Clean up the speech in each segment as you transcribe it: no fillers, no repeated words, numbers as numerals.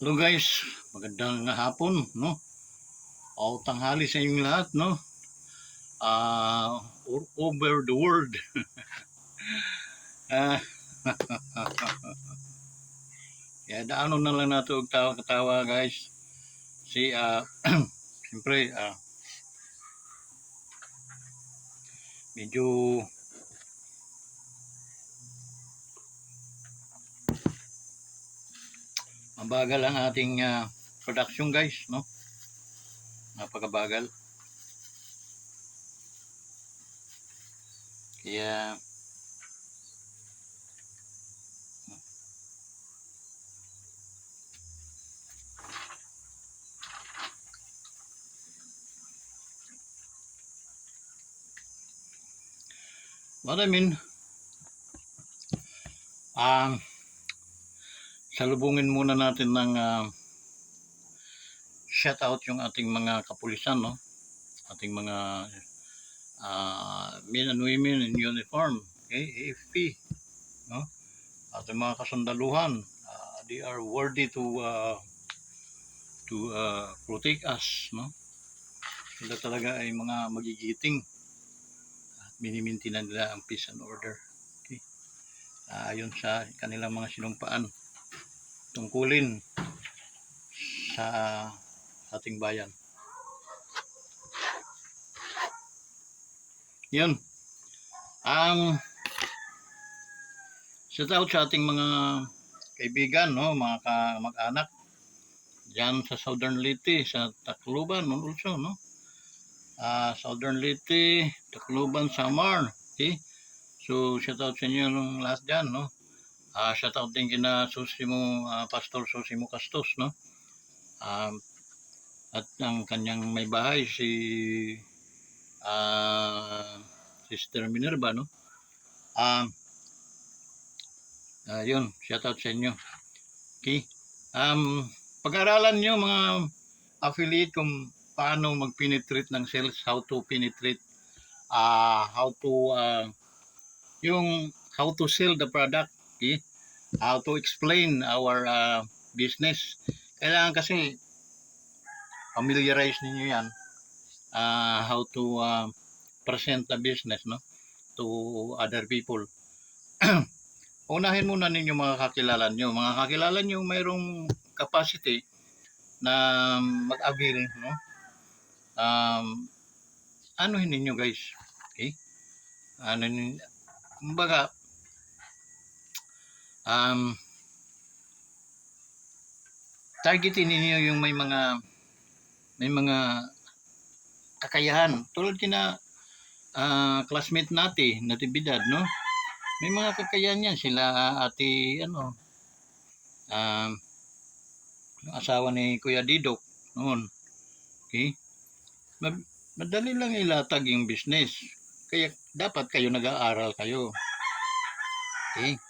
Hello guys, magandang hapon, no? O tanghali sa inyong lahat, no? All over the world. Ah, Kaya daano na lang nato og tawa-katawa guys. Si siyempre medyo mabagal ang ating production guys, no? Napakabagal. Kaya what I mean, um, salubungin muna natin ng shout out yung ating mga kapulisan, no? Ating mga men and women in uniform, okay, AFP, no? Ating mga kasundaluhan, they are worthy to protect us, no? Sila talaga ay mga magigiting at minimintinan nila ang peace and order, okay? Ayon sa kanilang mga sinumpaan tungkulin sa ating bayan. Yun. Shout out sa ating mga kaibigan, no, mga kamag-anak diyan sa Southern Leyte, sa Tacloban, no, also, no. Southern Leyte, Tacloban, Samar, okay? So shout out sa inyo ng lahat diyan, no. Shout out din kina Susimo, Pastor Susimo Castos, no. At ang kanyang may bahay si Sister Minerva, no. Yun, shout out sa inyo. Okay. Pag-aralan nyo mga affiliate kung paano mag-penetrate ng sales, how to penetrate, how to how to sell the product, okay? How to explain our business. Kailangan kasi familiarize ninyo yan, how to present the business, no, to other people. Unahin muna ninyo mga kakilala nyo. Mga kakilala nyo mayroong capacity na mag-avail, no? Anuhin ninyo guys. Okay? Kumbaga, targetin ninyo yung may mga kakayahan. Tulad kina classmate natin, natibidad, no? May mga kakayahan yan. Sila ate, asawa ni Kuya Didok noon. Okay? Madali lang ilatag yung business. Kaya dapat kayo nag-aaral kayo. Okay?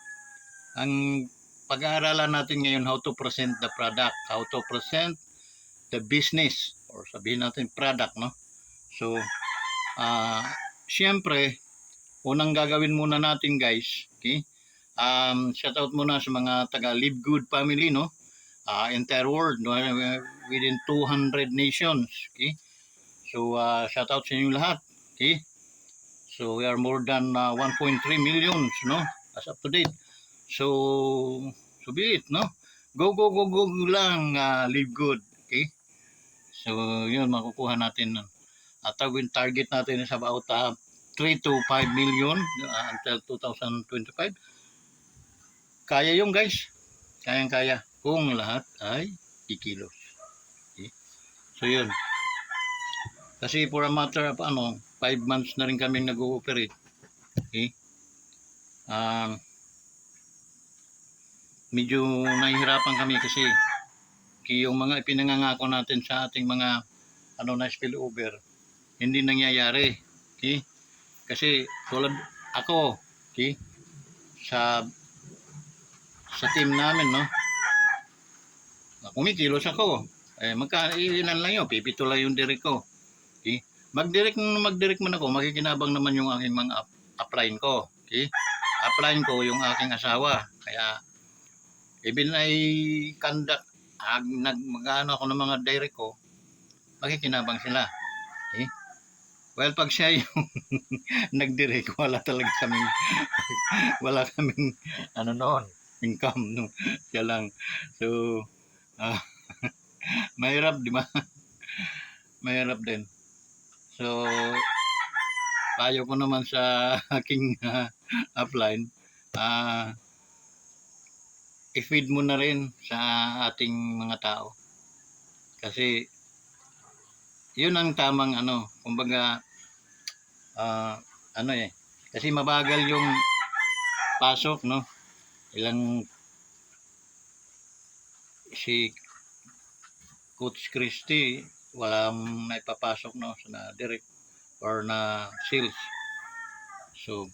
Ang pag-aaralan natin ngayon how to present the product, how to present the business, or sabihin natin product, no? So, siyempre, unang gagawin muna natin guys, okay? Shout out muna sa mga taga Live Good family, no? Entire world, no? Within 200 nations, okay? So, shout out sa inyo lahat, okay? So, we are more than 1.3 millions, no? As up to date. So be it, no? Go lang, Live Good, okay? So, yun, makukuha natin. At target natin is about 3 to 5 million until 2025. Kaya yung guys. Kayang-kaya. Kung lahat ay kikilos. Okay? So, yun. Kasi for a matter of 5 months na rin kami nag-ooperate. Okay? Medyo nahihirapan kami kasi yung mga ipinangangako natin sa ating mga na spillover hindi nangyayari, okay? Kasi tulad ako, okay, sa team namin, no, kumikilos ako, ilan lang yun, pipito lang yung direct ko, okay? Mag-direct man ako, makikinabang naman yung aking mga upline ko, okay? Upline ko yung aking asawa, kaya even I conduct mag-ano ako ng mga direct ko, makikinabang sila. Okay? Well, pag siya yung nag-direct, wala kaming ano noon, income no. Siya lang. So, ah, mahirap, di ba? Mahirap din. So, payo ko naman sa aking upline, ah, i-feed mo na rin sa ating mga tao. Kasi, yun ang tamang ano, kumbaga, ano eh, kasi mabagal yung pasok, no? Ilang si Coach Christie, walang naipapasok no na direct or na sales. So,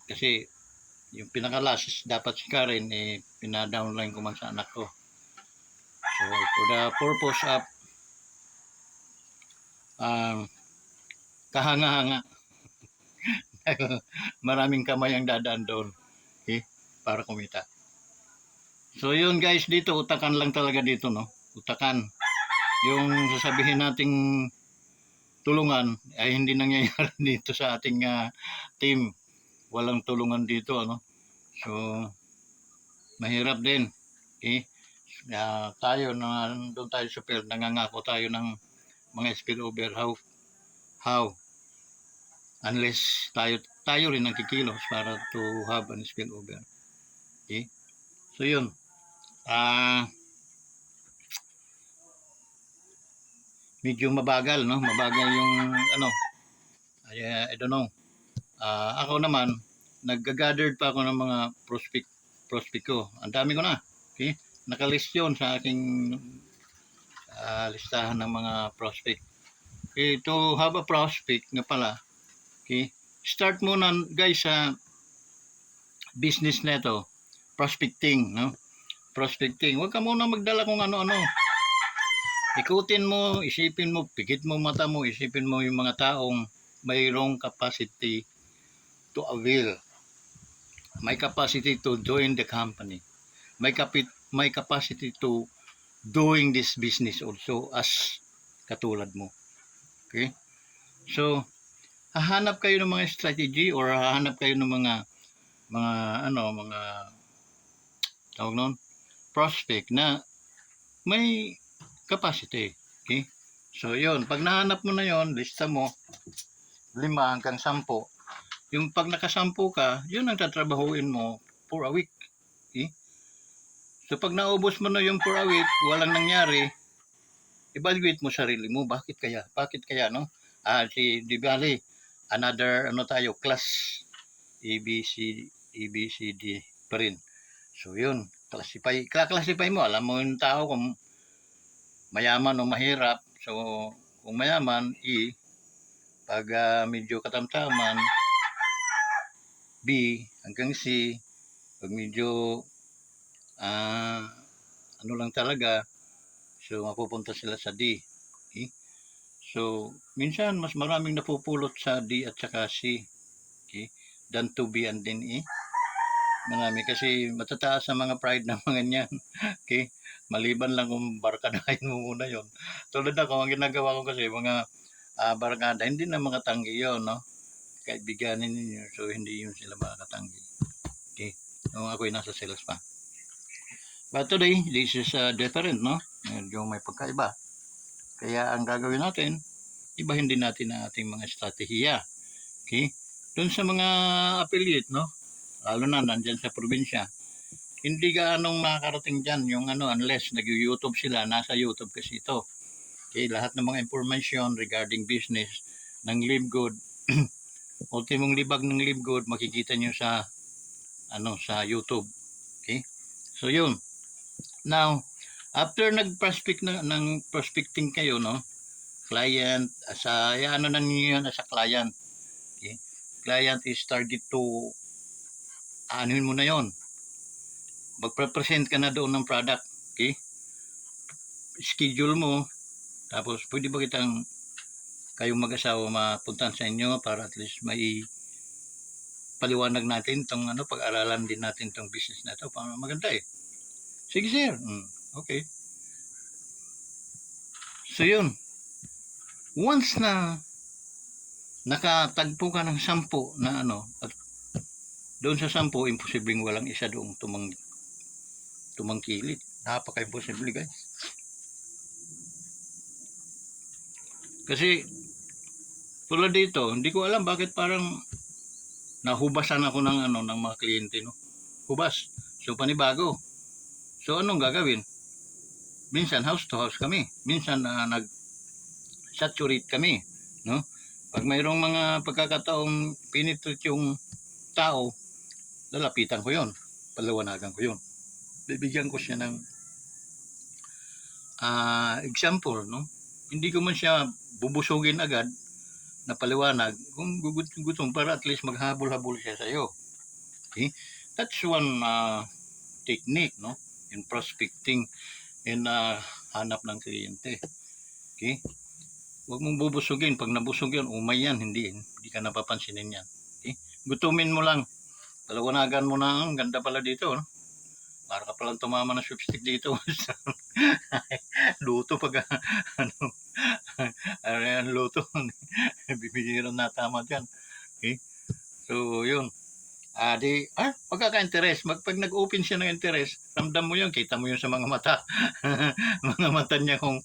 kasi yung pinaka-last dapat si Karen eh pina-downline ko man sa anak ko. So, for the purpose of um, kahanga-hanga, maraming kamay ang dadaan doon okay? Para kumita. So, yun guys, dito utakan lang talaga dito, no? Utakan. Yung sasabihin nating tulungan ay hindi nangyayari dito sa ating team. Walang tulungan dito, ano? So, mahirap din. Okay? Tayo na doon tayo sa field, nangangako tayo ng mga spillover. How? Unless tayo rin nagkikilos para to have an spillover. Okay? So, yun. Medyo mabagal, no? Mabagal yung ano. I don't know. Ako naman, nag-gathered pa ako ng mga prospect ko. Ang dami ko na. Okay? Nakalist yun sa aking listahan ng mga prospect. Okay, to have a prospect nga pala, okay, start muna guys sa business neto, prospecting, no? Prospecting. Huwag ka muna magdala kung ano-ano. Ikutin mo, isipin mo, pikit mo mata mo, isipin mo yung mga taong mayroong capacity to avail. May capacity to join the company. May capacity to doing this business also as katulad mo. Okay? So, hahanap kayo ng mga strategy or hahanap kayo ng mga mga tawag noon, prospect na may capacity. Okay? So, yun. Pag nahanap mo na yon, lista mo, 5 hanggang 10. Yung pag nakasampu ka, yun ang tatrabahuin mo for a week. Okay? So, pag naubos mo na yung for a week, walang nangyari, evaluate mo sarili mo. Bakit kaya? Bakit kaya, no? Di bali, another, class, ABC, ABCD pa rin. So, yun. Classify mo. Alam mo yung tao kung mayaman o mahirap. So, kung mayaman, E. Pag medyo katamtaman, B hanggang C. Pag medyo ano lang talaga, so mapupunta sila sa D. Okay? So, minsan mas maraming napupulot sa D at saka C. Okay? Than to B and then E. Marami kasi matataas ang mga pride ng mga niyan. Okay? Maliban lang kung barkadahin mo muna yon. Tulad ako, ang ginagawa ko kasi mga barkada, hindi na mga tanggi yun, no? Kaibiganin ninyo, so hindi yun sila makakatanggi. Okay? So, ako'y nasa sales pa. But today, this is different, no? Medyo may pagkaiba. Kaya ang gagawin natin, ibahin din natin ang ating mga estratehiya. Okay? Doon sa mga affiliate, no? Lalo na nandyan sa probinsya. Hindi gaanong nakakarating dyan yung unless nag-YouTube sila, nasa YouTube kasi ito. Okay, lahat ng mga information regarding business ng LiveGood, ultimong libag ng LiveGood, makikita nyo sa sa YouTube. Okay? So yun. Now, after nag-prospect ng prospecting kayo, no? Client, na niyo yun as a client. Okay? Client is target to anuhin mo na yon. Magpre-present ka na doon ng product. Okay? Schedule mo. Tapos, pwede ba kitang kayong mag-asawa mapuntahan sa inyo para at least may paliwanag natin itong pag-aralan din natin itong business na ito. Maganda eh. Sige sir. Okay. So yun, once na nakatagpo ka ng 10 na ano, at doon sa 10, imposibleng walang isa doong tumangkilit. Napaka-imposible, guys. Kasi tulad dito, hindi ko alam bakit parang nahubasan ako ng ano ng mga kliyente, no. Hubas. So panibago. So anong gagawin? Minsan house to house kami. Minsan nag-saturate kami, no? Pag mayroong mga pagkakataong pinitrate yung tao, lalapitan ko 'yon. Paliwanagan ko 'yon. Bibigyan ko siya ng example, no? Hindi ko man siya bubusugin agad na paliwanag kung gutom para at least maghabol-habol siya sa iyo. Okay? That's one technique, no? In prospecting and hanap ng kliyente. Okay? Huwag mong bubusugin. Pag nabusog yun, umay yan. Hindi ka napapansinin yan. Okay? Gutumin mo lang. Paliwanagan mo na, ang ganda pala dito, no? Para ka palang tumama ng chopstick dito. Luto pag ano, luto. Bibigyan na tama dyan. Okay? So, yun. Pagkaka-interest. Pag nag-open siya ng interest, ramdam mo yun, kita mo yun sa mga mata. Mga mata niya kung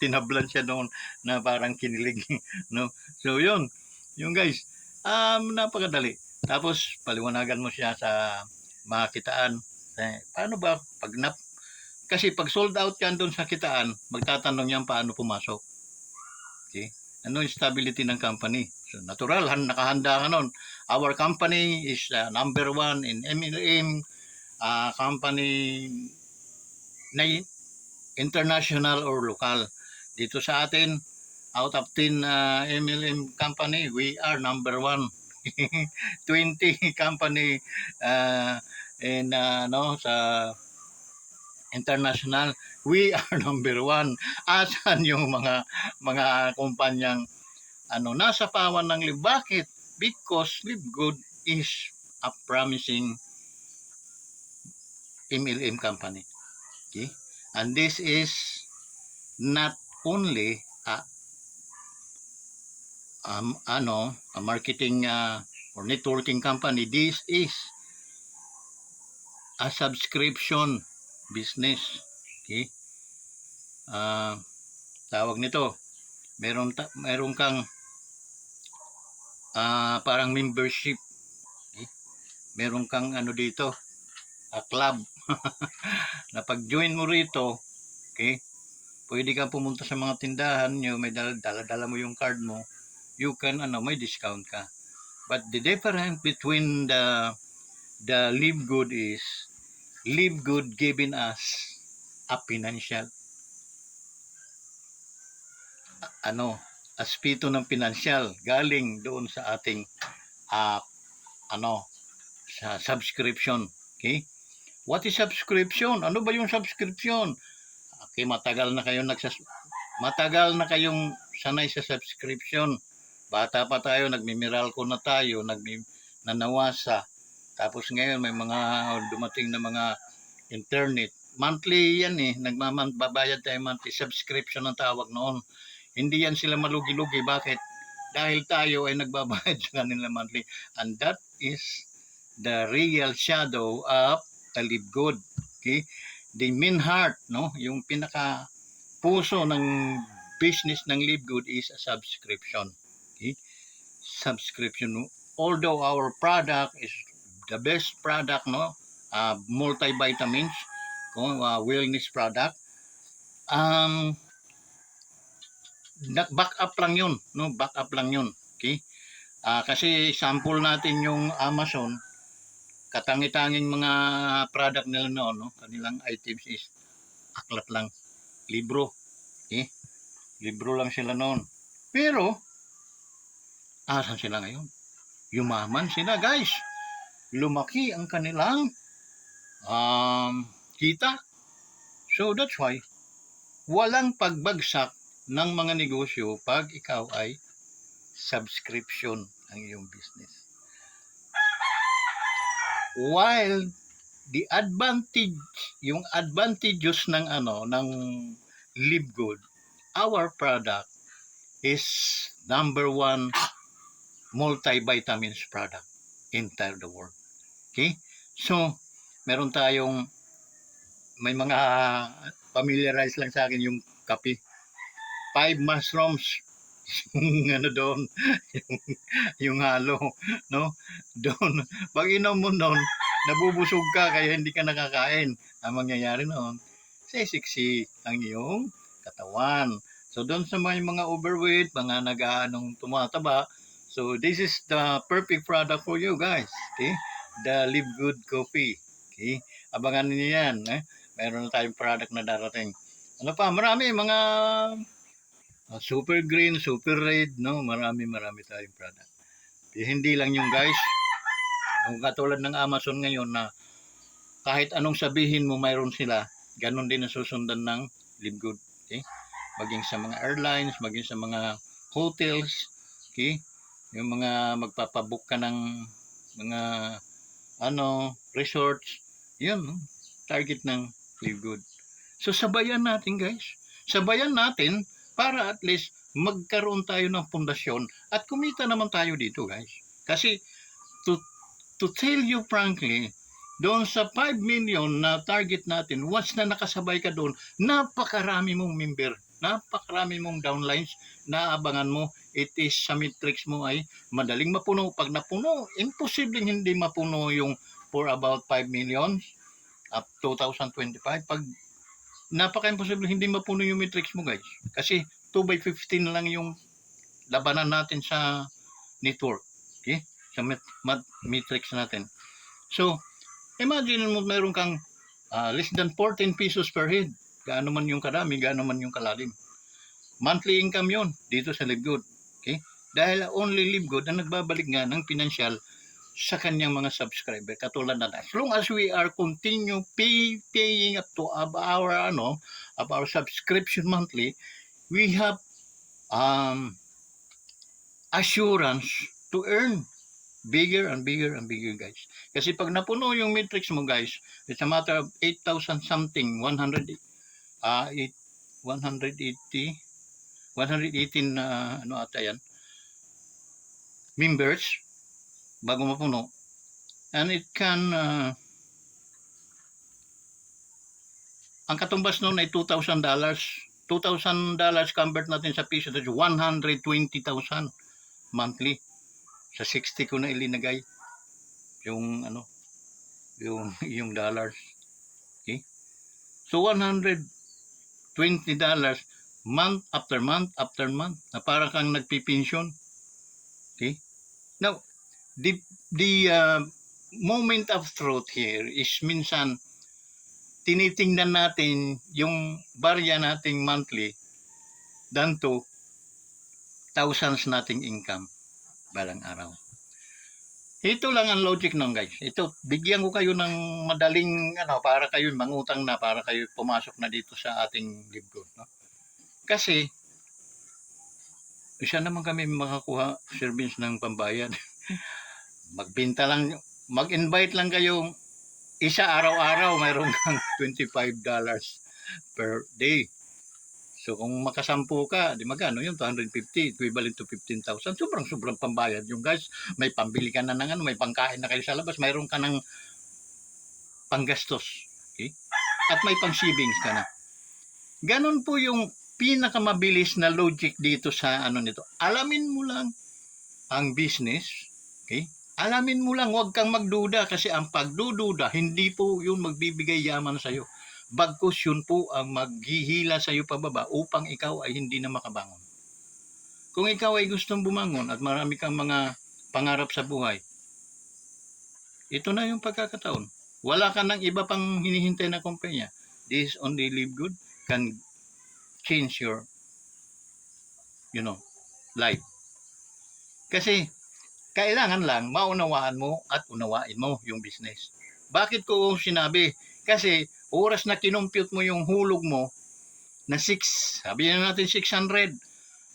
tinablan siya noon na parang kinilig. No? So, yun. Yung guys, napakadali. Tapos, paliwanagan mo siya sa makitaan. Paano ba? Kasi pag sold out yan doon sa kitaan, magtatanong yan paano pumasok. Okay? Ano yung stability ng company? So, natural, nakahanda ka nun. Our company is number 1 in MLM company na international or local. Dito sa atin, out of 10 MLM company, we are number 1. 20 company in no sa international, we are number 1. Asan yung mga kumpanyang nasa pawan ng Live? Bakit? Because Live Good is a promising MLM company. Okay? And this is not only a marketing or networking company. This is a subscription business. Okay? Tawag nito, meron kang parang membership. Okay? Meron kang dito, club. Na pag-join mo rito, okay, pwede kang pumunta sa mga tindahan nyo, may dala mo yung card mo, you can, may discount ka. But the difference between the Live Good is, Live Good giving us a financial, aspito ng financial, galing doon sa ating, sa subscription. Okay? What is subscription? Ano ba yung subscription? Okay, matagal na kayong sanay sa subscription. Bata pa tayo, nagmimiral ko na tayo, nanawasa. Tapos ngayon may mga dumating na mga internet. Monthly yan babayad tayo monthly. Subscription ang tawag noon. Hindi yan sila malugi-lugi. Bakit? Dahil tayo ay nagbabayad sa kanila monthly. And that is the real shadow of the Live Good. Okay? The main heart, no? Yung pinaka puso ng business ng Live Good is a subscription. Okay? Subscription. Although our product is the best product, no? Multivitamins, wellness product. Back up lang yun, no? Back up lang yun. Okay? Kasi sample natin yung Amazon, katangi-tanging mga product nila noon, no? Kanilang items is aklat lang, libro. Okay? Libro lang sila noon. Pero, asan sila ngayon? Yumaman sila, guys. Lumaki ang kanilang kita. So, that's why, walang pagbagsak ng mga negosyo pag ikaw ay subscription ang iyong business. While the advantage, yung advantages ng Live Good our product is number one multivitamins product entire the world. Okay? So, meron tayong, may mga familiarize lang sa akin yung kape. 5 mushrooms, yung ano doon, yung, yung halo, no? Doon, pag inom mo doon, nabubusog ka kaya hindi ka nakakain. Ang mangyayari noon, sisiksi ang iyong katawan. So doon sa mga overweight, mga nag-aanong tumataba, so this is the perfect product for you guys. Okay? The Live Good Coffee. Okay? Abangan niyo yan. Meron na tayong product na darating. Ano pa? Marami mga super green, super red, no? Marami tayong product. Hindi lang yung guys, kung katulad ng Amazon ngayon na kahit anong sabihin mo mayroon sila, ganun din ang susundan ng Live Good. Okay? Maging sa mga airlines, maging sa mga hotels, okay? Yung mga magpapabook ka ng mga resorts, yun, no? Target ng Live Good. So sabayan natin guys. Sabayan natin para at least magkaroon tayo ng pundasyon at kumita naman tayo dito guys. Kasi to tell you frankly, doon sa 5 million na target natin, once na nakasabay ka doon, napakarami mong member, napakarami mong downlines na abangan mo. It is sa metrics mo ay madaling mapuno. Pag napuno, imposibleng hindi mapuno yung for about 5 million up 2025. Pag napaka-imposible hindi mapuno yung metrics mo guys. Kasi 2/15 lang yung labanan natin sa network. Okay? Sa metrics natin. So, imagine mo meron kang less than 14 pesos per head. Gaano man yung karami, gaano man yung kalalim. Monthly income yon dito sa Live Good. Okay? Dahil only Live Good ang nagbabalik nga ng financial sa kanyang mga subscriber katulad na as long as we are continue paying up to our subscription monthly, we have assurance to earn bigger and bigger and bigger guys. Kasi pag napuno yung metrics mo guys, it's a matter of 8,000 something, 118 na ata yan members bago mapuno, and it can ang katumbas noon ay $2,000. $2,000 convert natin sa piso, that's 120,000 monthly. Sa 60 ko na ilinagay yung yung dollars. Okay? So $120 month after month after month na para kang nagpipensyon. Okay? Now, the moment of truth here is minsan tinitingnan natin yung barya nating monthly than to thousands nating income balang araw. Ito lang ang logic nun guys. Ito, bigyan ko kayo ng madaling para kayo mangutang na, para kayo pumasok na dito sa ating libro. No? Kasi, isa naman kami makakuha service ng pambayad. Magbenta lang, mag-invite lang kayo isa araw-araw, mayroon kang $25 per day. So kung makasampu ka, di magkano yun? 250, equivalent to 15,000. Sobrang pambayad yung guys. May pambili ka na ng may pangkain na kayo sa labas, mayroon ka ng panggastos. Okay? At may pang-savings ka na. Ganon po yung pinakamabilis na logic dito sa nito. Alamin mo lang ang business. Okay? Alamin mo lang, huwag kang magduda kasi ang pagdududa, hindi po yun magbibigay yaman sa'yo. Bagkus yun po ang maghihila sa iyo pababa upang ikaw ay hindi na makabangon. Kung ikaw ay gustong bumangon at marami kang mga pangarap sa buhay, ito na yung pagkakataon. Wala ka ng iba pang hinihintay na kumpanya. This only Live Good can change your life. Kasi kailangan lang maunawaan mo at unawain mo yung business. Bakit ko sinabi? Kasi oras na kinumpute mo yung hulog mo na 6, sabihin natin 600,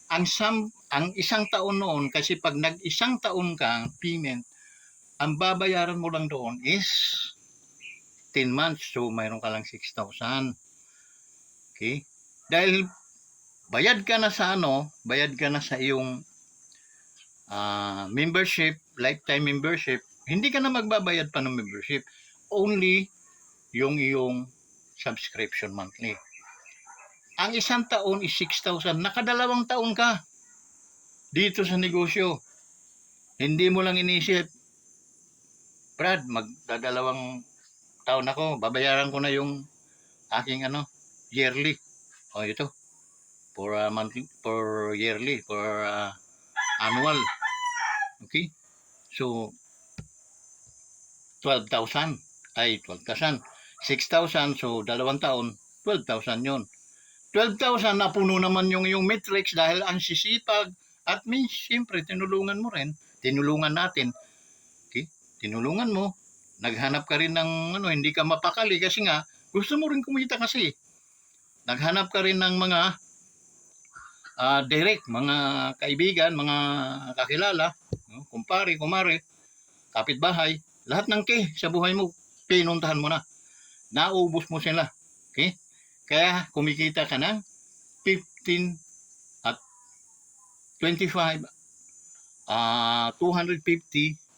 ang isang taon noon, kasi pag nag-isang taon ka payment, ang babayaran mo lang doon is 10 months, so mayroon ka lang 6,000. Okay? Dahil bayad ka na sa bayad ka na sa iyong membership, lifetime membership, hindi ka na magbabayad pa ng membership. Only yung iyong subscription monthly. Ang isang taon is 6,000. Nakadalawang taon ka dito sa negosyo. Hindi mo lang inisip, Brad, magdadalawang taon ako, babayaran ko na yung aking yearly. O ito, for monthly, for yearly, for annual. Okay? So, 12,000. Ay, 12,000. 6,000, so dalawang taon, 12,000 yun. 12,000 na puno naman yung matrix dahil ang sisipag at siyempre tinulungan mo rin, tinulungan natin, okay? Tinulungan mo, naghanap ka rin ng hindi ka mapakali kasi nga gusto mo rin kumita kasi. Naghanap ka rin ng mga direct, mga kaibigan, mga kakilala, kumpare, kumare, kapitbahay, lahat ng sa buhay mo, pinuntahan mo na. Naubos mo sila. Okay? Kaya kumikita ka ng 15 at 25, 250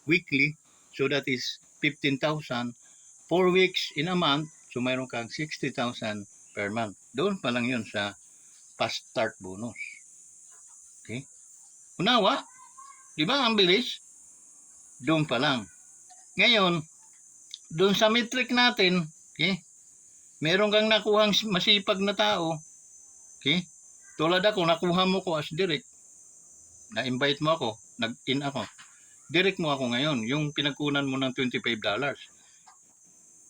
weekly. So that is 15,000. 4 weeks in a month. So mayroon kang 60,000 per month. Doon pa lang yun sa fast start bonus. Okay? Unawa? Di ba ang bilis? Doon pa lang. Ngayon, doon sa metric natin, okay? Meron kang nakuhang masipag na tao, okay? Tulad ako, nakuha mo ko as direct. Na-invite mo ako, nag-in ako. Direct mo ako ngayon, yung pinagkunan mo ng $25.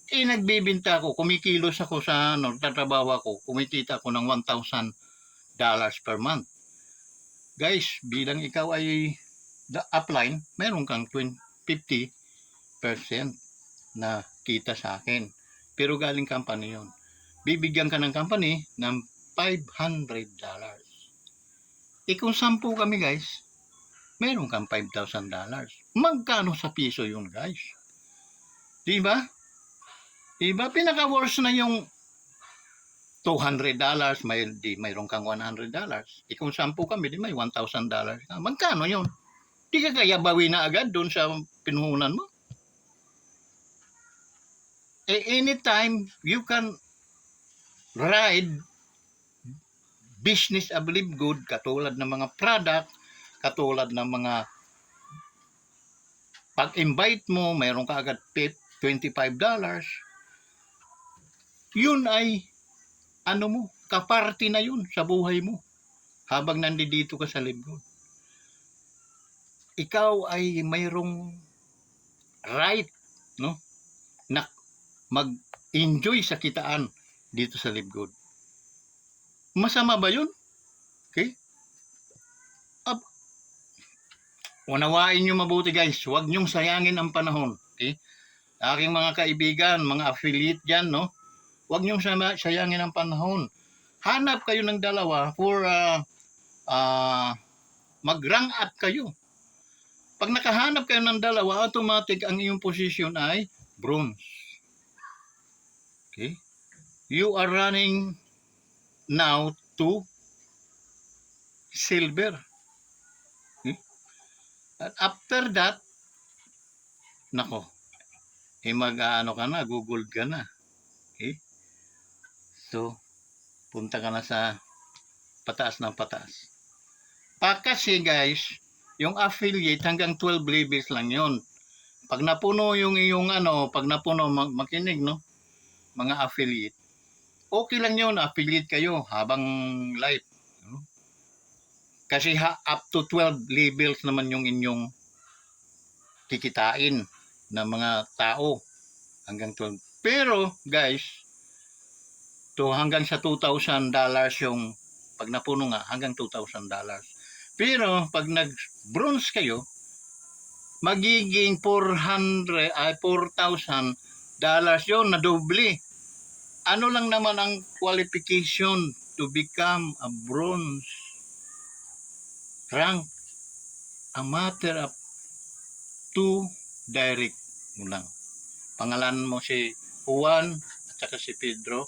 Nagbibinta ako, kumikilos ako sa tatrabaho ako, kumikita ako ng $1,000 per month. Guys, bilang ikaw ay upline, meron kang 50% na kita sa akin. Pero galing company yon. Bibigyan ka ng company ng $500. Kung 10 kami guys, meron kang $5,000. Magkano sa piso yun guys? Diba? Diba? Pinaka-worst na yung $200, mayroon kang $100. Kung 10 kami, di may $1,000. Magkano yun? Di ka kaya bawi na agad doon sa pinuhunan mo? Anytime you can ride business of live good, katulad ng mga product, katulad ng mga pag-invite mo, mayroon ka agad $25. Yun ay mo, kaparty na yun sa buhay mo habang nandito ka sa live good. Ikaw ay mayroong right, no, na mag-enjoy sa kitaan dito sa live good. Masama ba yun? Okay? Unawain nyo mabuti guys, huwag nyong sayangin ang panahon. Okay? Aking mga kaibigan, mga affiliate dyan, no? Huwag nyong sayangin ang panahon. Hanap kayo ng dalawa for mag-rank up kayo. Pag nakahanap kayo ng dalawa, automatic ang iyong position ay bronze. Okay? You are running now to silver. Okay? At after that, nako, mag-ano ka na, Google ka na. Okay? So, punta ka na sa pataas ng pataas. Kasi guys, yung affiliate hanggang 12 levels lang yon. Pag napuno yung iyong pag napuno, makinig, no? Mga affiliate. Okay lang yun, affiliate kayo habang live. No? Kasi up to 12 levels naman yung inyong kikitain ng mga tao. Hanggang 12. Pero, guys, hanggang sa $2,000 yung pag napuno nga, hanggang $2,000. Pero, pag nag-bronze kayo, magiging $4,000 yun na doble. Ano lang naman ang qualification to become a bronze rank? A matter of 2 direct mo lang. Pangalan mo si Juan at saka si Pedro.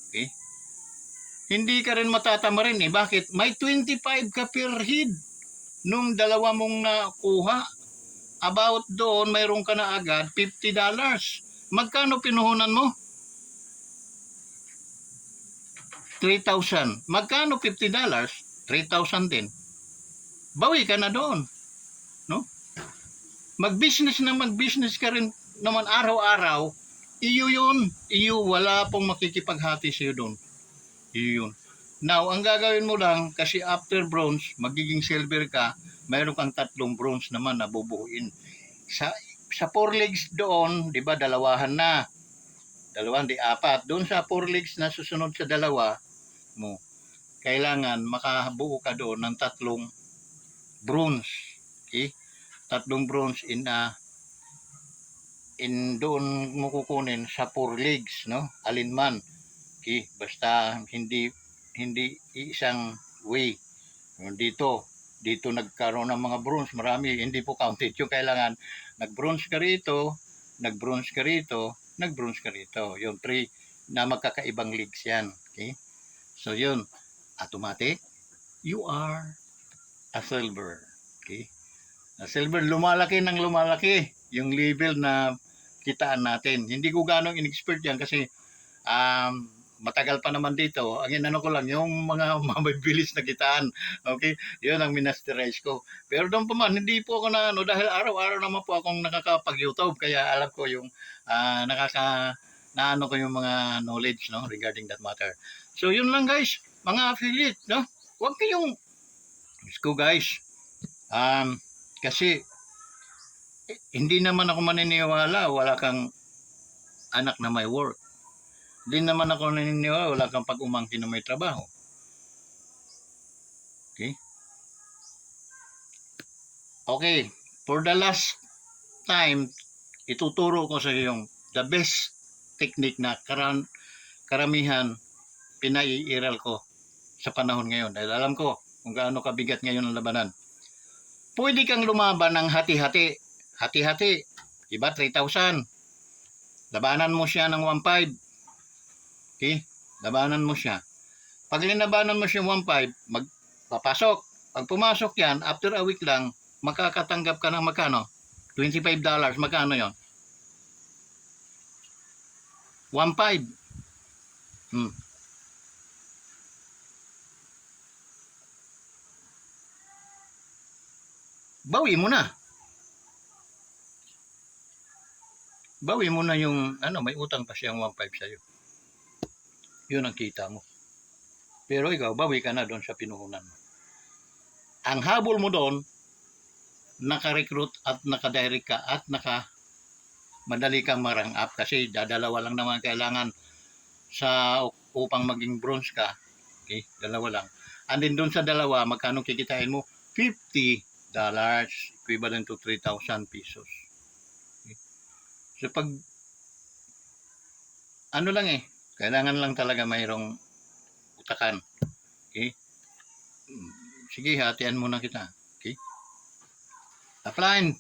Okay? hindi ka rin matatama rin eh. Bakit? May 25 ka per head nung dalawa mong nakuha. About doon, mayroon ka na agad $50. Magkano pinuhunan mo? 3,000. Magkano $50? 3,000 din. Bawi ka na doon. No? Mag-business ka rin naman araw-araw. Iyo yun. Iyo, wala pong makikipaghati sa'yo doon. Iyo yun. Now, ang gagawin mo lang, kasi after bronze, magiging silver ka, mayroon kang 3 bronze naman na bubuuin. Sa 4 legs doon, di ba, dalawahan na. Dalawahan, di 4. Doon sa 4 legs na susunod sa dalawa mo, kailangan makabuo ka doon ng 3 bronze. Okay? 3 bronze in doon mo kukunin sa 4 legs, no? Alinman. Okay? Basta hindi isang way. Dito nagkaroon ng mga bronze, marami, hindi po counted yung kailangan. Nag-bronze ka rito, nag-bronze ka rito, nag-bronze ka rito. Yung 3 na magkakaibang leagues yan. Okay? So yun, automatic, you are a silver. Okay? A silver, lumalaki ng lumalaki yung level na kitaan natin. Hindi ko ganong in-expert yan kasi matagal pa naman dito. Ang inano ko lang, yung mga mabibilis na kitaan. Okay? Yun ang minasterize ko. Pero doon pa man, hindi po ako na, dahil araw-araw naman po akong nakakapag-YouTube. Kaya alam ko yung naano ko yung mga knowledge, no, regarding that matter. So, yun lang guys, mga affiliate, no? Huwag kayong, guys, kasi, hindi naman ako maniniwala, wala kang anak na may work. Hindi naman ako naniniwala, wala kang pag-umangkin na may trabaho. Okay? Okay, for the last time, ituturo ko sa iyo yung the best technique na karamihan pinaiiral ko sa panahon ngayon. Dahil alam ko kung gaano kabigat ngayon ang labanan. Pwede kang lumaban ng hati-hati. Hati-hati. Iba 3,000. Labanan mo siya ng 1,500. Okay? Labanan mo siya. Pag linabanan mo siya 1,500, magpapasok. Pag pumasok yan, after a week lang, makakatanggap ka ng magkano? $25. Magkano yon? 1,500. Bawi mo na. Bawi mo na yung, may utang pa siyang 1,500 sa'yo. Yun ang kita mo. Pero ikaw, bawi ka na doon sa pinuhunan mo. Ang habol mo doon, naka-recruit at naka-direct ka at madali kang marang up kasi dadalawa lang naman kailangan upang maging bronze ka. Okay, dalawa lang. And then doon sa dalawa, magkano kikitain mo? $50, equivalent to 3,000 pesos. Okay. So pag kailangan lang talaga mayroong utakan. Okay? Sige, hatian muna kita. Okay? Upline.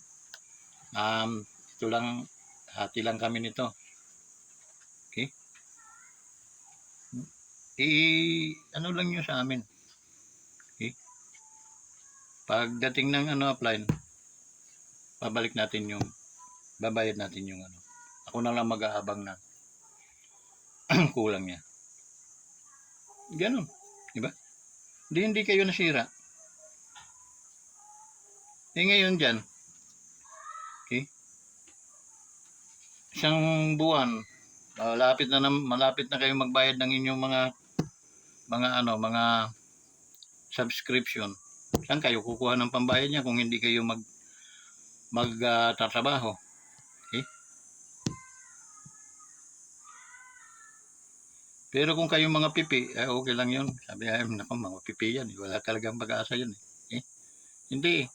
Ito lang, hati lang kami nito. Okay? Lang nyo sa amin. Okay? Pagdating ng upline, babayad natin yung Ako na lang mag-aabang na kulang niya. Ganun. Diba? Hindi kayo nasira. Ngayon dyan, okay? Isang buwan, malapit na kayo magbayad ng inyong mga subscription. Saan kayo kukuha ng pambayad niya kung hindi kayo magtatrabaho? Okay? Pero kung kayong mga pipi, okay lang yun. Sabi nako, mga pipi yan. Wala talagang pag-asa yun. Okay? Hindi.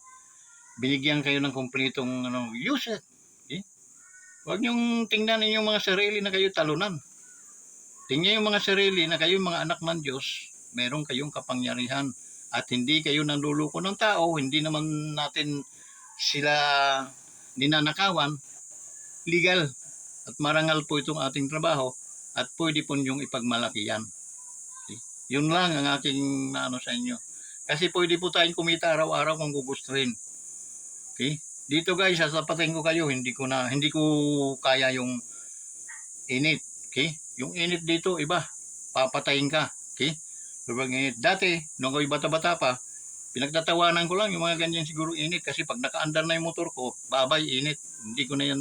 Binigyan kayo ng kumpletong use it. Okay? Huwag niyong tingnan ninyong mga sarili na kayo talunan. Tingnan yung mga sarili na kayo mga anak ng Diyos, meron kayong kapangyarihan at hindi kayo nanluluko ng tao, hindi naman natin sila ninanakawan. Legal at marangal po itong ating trabaho at pwede po niyong ipagmalaki yan. Okay? Yun lang ang aking ano sa inyo. Kasi pwede po tayong kumita araw-araw kung gugustuhin. Okay? Dito guys, sasapatin ko kayo, hindi ko kaya yung init. Okay? Yung init dito iba, papatayin ka. Okay? Sobrang init. Dati, nung ako'y bata-bata pa, pinagtatawanan ko lang yung mga ganyan siguro init kasi pag nakaandar na yung motor ko, babay init. Hindi na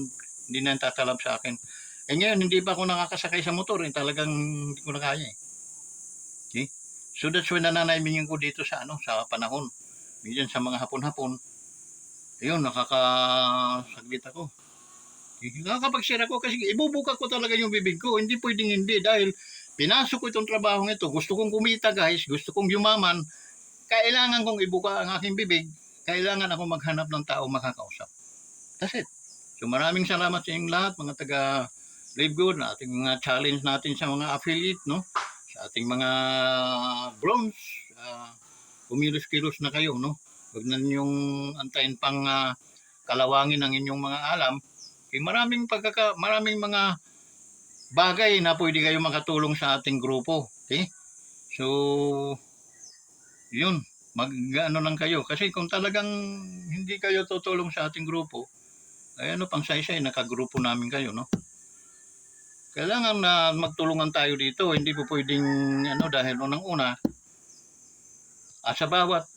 yan tatalab sa akin. Eh ngayon, hindi pa ako nakakasakay sa motor, talagang hindi ko na kaya eh. Okay? So that's why nananaymingin ko dito sa sa panahon. Minsan sa mga hapon-hapon, ayun, nakakasaglit ako. Nakakapagsira ko kasi ibubuka ko talaga yung bibig ko. Hindi pwedeng hindi dahil pinasok ko itong trabaho ito. Gusto kong kumita guys, gusto kong yumaman. Kailangan kong ibuka ang aking bibig. Kailangan ako maghanap ng tao makakausap. That's it. So maraming salamat sa inyong lahat, mga taga Live Good, na ating mga challenge natin sa mga affiliate, no? Sa ating mga bronze, kumilos-kilos na kayo, no? Huwag na ninyong antayin pang kalawangin ang inyong mga alam. Maraming mga bagay na pwede kayo makatulong sa ating grupo. Okay? So, yun. Mag-ano lang kayo. Kasi kung talagang hindi kayo tutulong sa ating grupo, ay pang saysay, nakagrupo namin kayo, no? Kailangan na magtulungan tayo dito. Hindi po pwedeng, dahil unang-una, sa bawat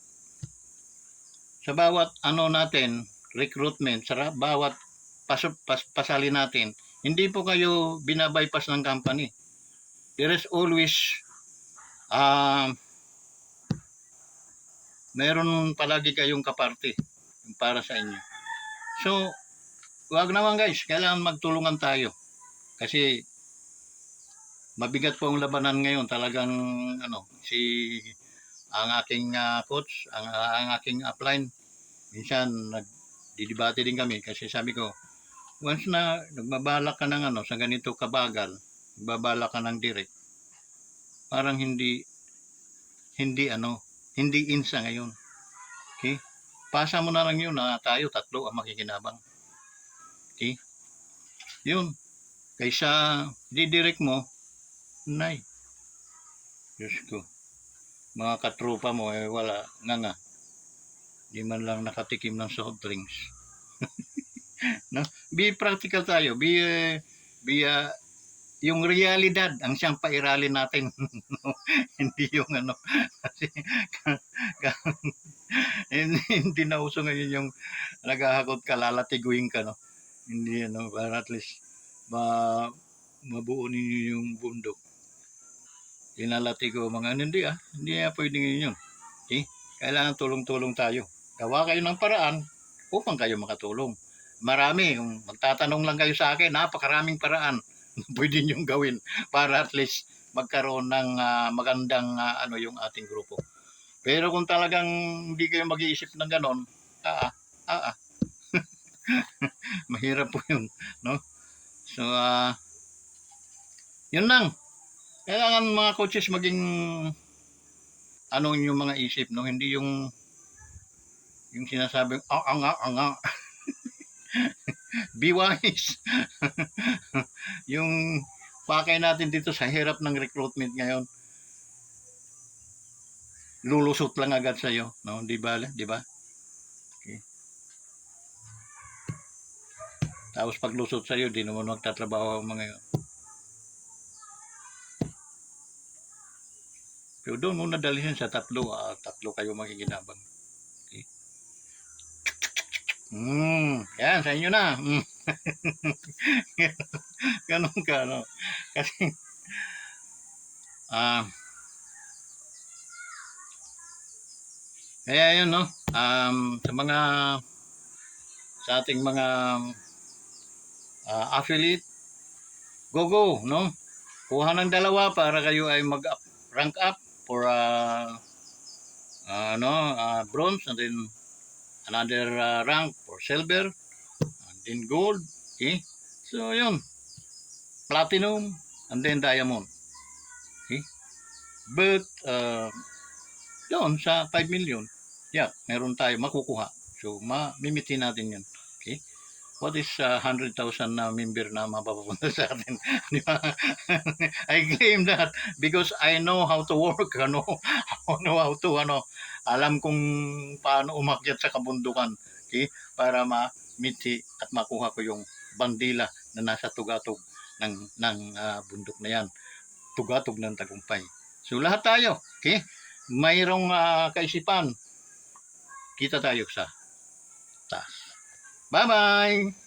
natin, recruitment, sa bawat pasali natin, hindi po kayo binabypass ng company. There is always meron palagi kayong kaparte para sa inyo. So, wag naman guys, kailangan magtulungan tayo. Kasi mabigat po ang labanan ngayon. Talagang ang aking coach, ang aking upline, minsan nagdidebate din kami kasi sabi ko, once na nagbabalak ka ng sa ganito kabagal, nagbabalak ka ng direct, parang hindi insa ngayon. Okay? Pasa mo na lang yun na tayo tatlo ang makikinabang. Okay? Yun. Kaysa didirect mo, nay. Diyos ko. Mga katropa mo, wala. Nga. Di man lang nakatikim ng soft drinks. No? Be practical tayo. Yung realidad ang siyang pairalin natin. Hindi yung kasi hindi na uso ngayon yung naghahakot ka, lalatiguin ka, no? Hindi para at least mabuo ninyo yung bundok. Linalatigo mga hindi pwede ngayon yun. Okay? Kailangan tulong-tulong tayo. Gawa kayo ng paraan upang kayo makatulong. Marami, kung magtatanong lang kayo sa akin, napakaraming paraan pwede niyong gawin para at least magkaroon ng magandang yung ating grupo. Pero kung talagang hindi kayo mag-iisip ng ganon, mahirap po yun, no? So, yun lang. Kailangan mga coaches maging yung mga isip, no? Hindi yung sinasabing anga. Be wise. Yung pakay natin dito sa hirap ng recruitment ngayon, lulusot lang agad sa iyo, no? Di ba? Okay. Tapos pag lusot sa iyo, di naman magtatrabaho ang mga yun. Pero doon muna dalhin sa tatlo kayo makikinabang. Okay. Yan, sa inyo na. Ganun ka, no? Kasi, kaya yun, no? Sa ating mga affiliate, go, no? Kuha ng dalawa para kayo ay mag-rank up for bronze, and then another rank for silver, and then gold. Okay? So, yun. Platinum, and then diamond. Okay? But, yun, sa 5 million, meron tayo makukuha. So, mamimitin natin yun. Okay? what is 100,000 na member na mapapunta sa atin? Di ba? I claim that because I know how to work, ano, I know how to, alam kung paano umakyat sa kabundukan, okay? Para ma-miti at makuha ko yung bandila na nasa tugatog ng bundok na yan. Tugatog ng tagumpay. So lahat tayo, okay? Mayroong kaisipan. Kita tayo sa taas. Bye-bye!